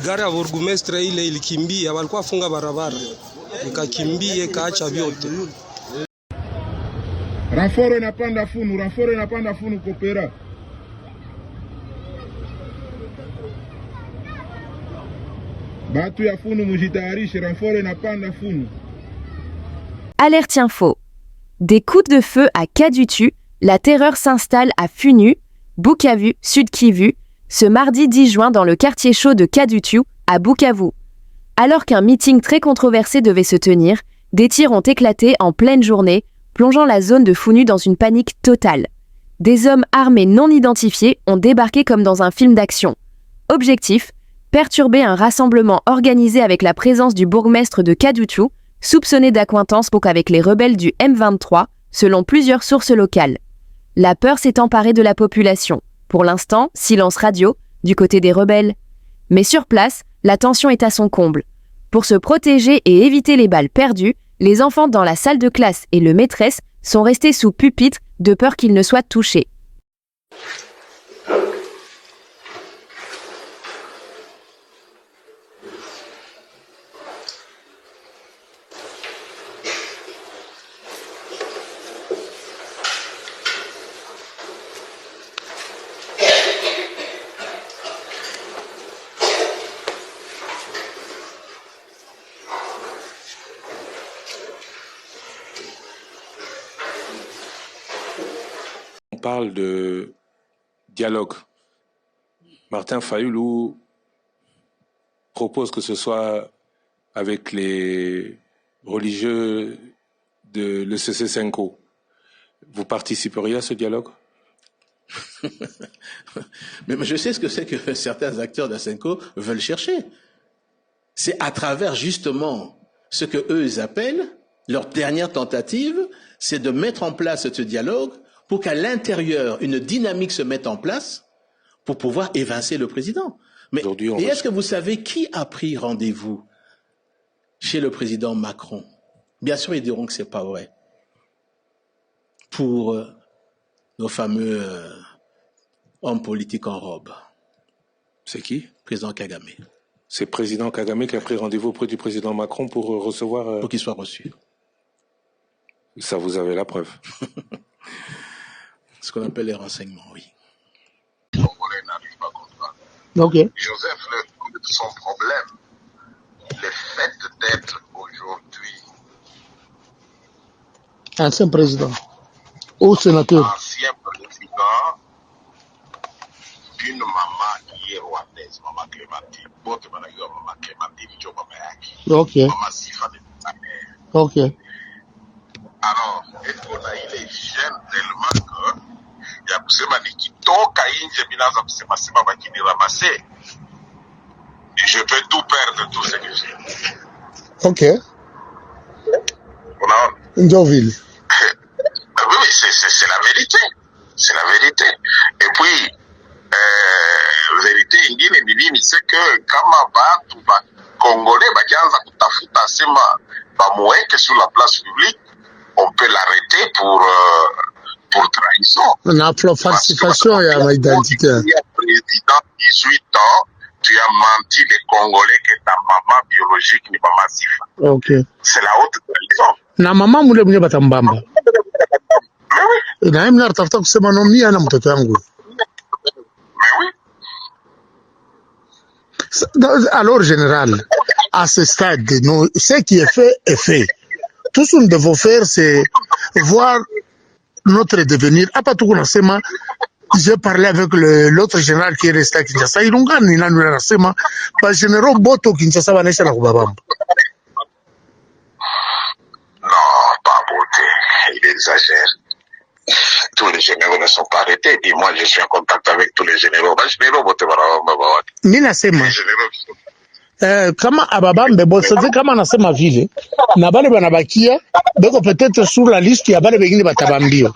Gari ya burgomestre ile ilikimbia, walikuwa funga barabara, ikakimbia kaacha vyote. Ranforo inapanda funu kopera. Batu ya funu mujitayarishe, ranforo inapanda funu. Alerte info. Des coups de feu à Kadutu, la terreur s'installe à Funu, Bukavu, Sud Kivu, ce mardi 10 juin dans le quartier chaud de Kadutu, à Bukavu. Alors qu'un meeting très controversé devait se tenir, des tirs ont éclaté en pleine journée, plongeant la zone de Funu dans une panique totale. Des hommes armés non identifiés ont débarqué comme dans un film d'action. Objectif, perturber un rassemblement organisé avec la présence du bourgmestre de Kadutu, soupçonné d'accointance avec les rebelles du M23, selon plusieurs sources locales. La peur s'est emparée de la population. Pour l'instant, silence radio, du côté des rebelles. Mais sur place, la tension est à son comble. Pour se protéger et éviter les balles perdues, les enfants dans la salle de classe et le maîtresse sont restés sous pupitre de peur qu'ils ne soient touchés. On parle de dialogue. Martin Fayulu propose que ce soit avec les religieux de l'ECC Senko. Vous participeriez à ce dialogue? Mais je sais ce que c'est que certains acteurs de Senko veulent chercher. C'est à travers justement ce que eux ils appellent leur dernière tentative, c'est de mettre en place ce dialogue pour qu'à l'intérieur, une dynamique se mette en place pour pouvoir évincer le président. Mais et est-ce que vous savez qui a pris rendez-vous chez le président Macron? Bien sûr, ils diront que c'est pas vrai. Pour nos fameux hommes politiques en robe. C'est qui? Président Kagame. C'est président Kagame qui a pris rendez-vous auprès du président Macron pour recevoir... Pour qu'il soit reçu. Ça, vous avez la preuve. Ce qu'on appelle les renseignements, oui. Okay. Joseph, son problème, le fait d'être aujourd'hui ancien président ou sénateur, ancien président d'une maman qui est rwandaise, maman Clémentine, bote banayo maman Clémentine, jo maman yaki, okay. maman Sifa de sa mère. Okay. Alors, est-ce qu'on a eu les jeunes tellement que ya kusema nikitoka nje binaanza kusema sema bakini ramase, je peux tout perdre tout ce que j'ai. Okay. Unaona? Njoville. Oui, c'est la vérité. C'est la vérité. Et puis, vérité ingine ni nini, c'est que kama batu ba Congolais bakianza kutafuta sema bamuweke sur la place publique, on peut l'arrêter pour trahison. Na falsification ya identité. Tu es président 18 ans, tu as menti les Congolais que ta maman biologique ni maman Sifa. Okay. C'est la haute trahison. Na mama mule mwenye batambamba. Mais oui. Na yeye mnatafuta kusema no mimi ana mtoto wangu. Mais oui. Alors général, à ce stade, nous, ce qui est fait est fait. Tout ce que nous devons faire, c'est voir notre devenir. Après tout, j'ai parlé avec l'autre général qui est resté à Kinshasa. Il a dit que le général Boto Kinshasa va naître à Kubabamba. Non, pas beauté. Il exagère. Tous les généraux ne sont pas arrêtés. Dis-moi, je suis en contact avec tous les généraux. Mimi nasema kama ababambe bosse kama anasema vile na bale banabakia beko peut-être sur la liste ya bale bengine batabambio.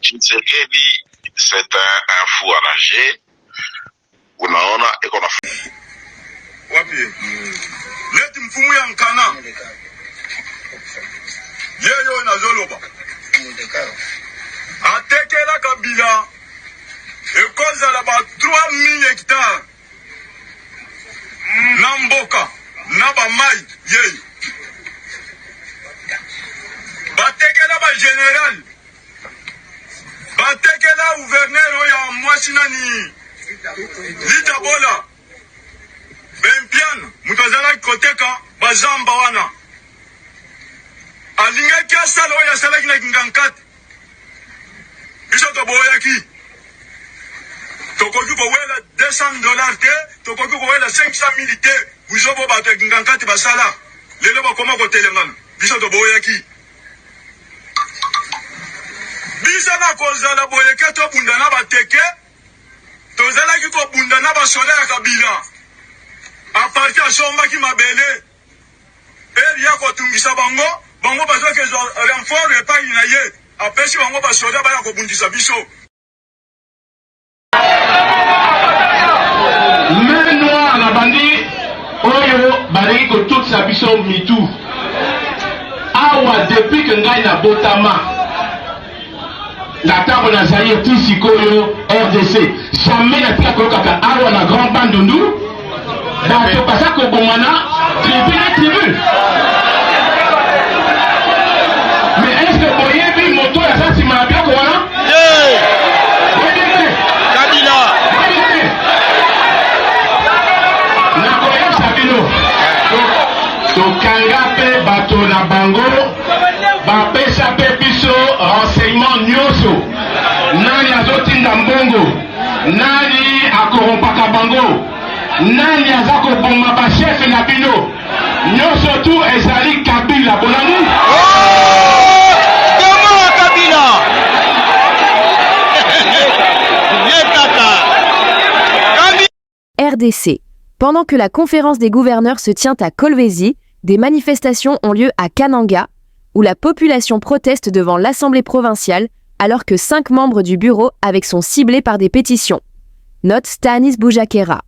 Tshisekedi, c'est un fou arrangé. Unaona eko na wapi? Leti mfumu ya nkana. Yeyo inazoloba. 1000 hectares na mboka na bamai yei batekela bagénéral batekela gouverneur oyo ya mwasi nani litabola bempiana moto azalaki koteka bazamba wana alingaki asala oyo asalaki na kingankate biso toboyaki tokoki kowela $200 te tokoki kowela 500,000 te biso bo bato ya kingankate basala lelo bakoma kotelengana biso toboyaki biso na kozala boyeke tobunda na bateke tozalaki kobunda na basoda ya kabila aparti asombaki mabele eri ya kotungisa bango bango bazokezwa renfort epai na ye apesi bango basoda baya kobundisa biso main noire na bandi oyo baleki kotokisa biso mitu awa depuis ke ngai na botama na ntango nazali eti sikoyo RDC jamais natika koyokaka awa na grand bandundu bato baza kobomana tribu na tribu mais est ce que boyebi moto aza nsima na biloko wana nakoyebisa bino tokanga mpe bato na bango bapesa mpe biso renseignement nyonso nani azotinda mbongo nani akorompaka bango nani aza koboma bashefe na bino nyonso tu ezali kabila bolani kabila RDC. Pendant que la conférence des gouverneurs se tient à Kolwezi, des manifestations ont lieu à Kananga, où la population proteste devant l'Assemblée provinciale, alors que 5 membres du bureau avec sont ciblés par des pétitions. Note Stanis Boujakera.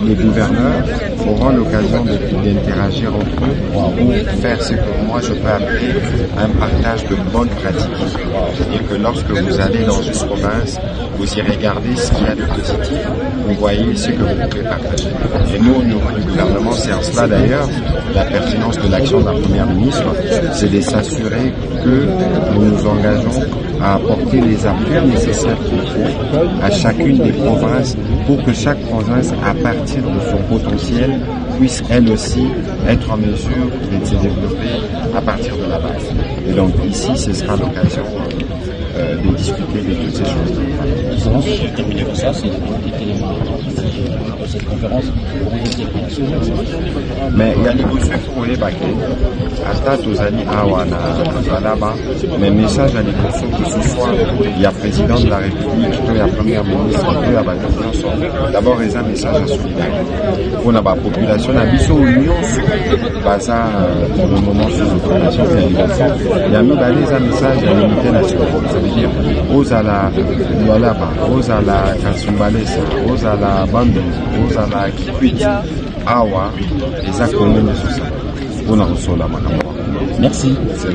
les gouverneurs auront l'occasion d'interagir entre eux pour faire ce que moi je peux appeler un partage de bonnes pratiques. C'est-à-dire que lorsque vous allez dans une province, vous irez regarder ce qu'il y a de positif, vous voyez ce que vous pouvez partager. Et nous, au niveau du gouvernement, c'est en cela d'ailleurs la pertinence de l'action de la Première ministre, c'est de s'assurer que nous nous engageons à apporter les appuis nécessaires qu'il faut à chacune des provinces pour que chaque province, à partir de son potentiel, puisse elle aussi être en mesure de se développer à partir de la base. Et donc ici, ce sera l'occasion de discuter de toutes ces choses. Terminer comme ça, c'est cette conférence. Mais il y a des questions pour les baquets. À date, aux alliés Awana, là-bas, mais message à des questions que ce soit, il y a président de la République, il y a première ministre, il y a d'abord, il y a un message à solidarité. Pour la population, la mission union, ça, pour le moment, sur la population, il y a mis un message à l'unité nationale. Ça veut dire, aux à la Lualaba, aux à la Kasumbalesa, aux à la Bandu, aux à la Kikwiti, Awa, les accommodements de ça. mpona kosola makambo. Merci. C'est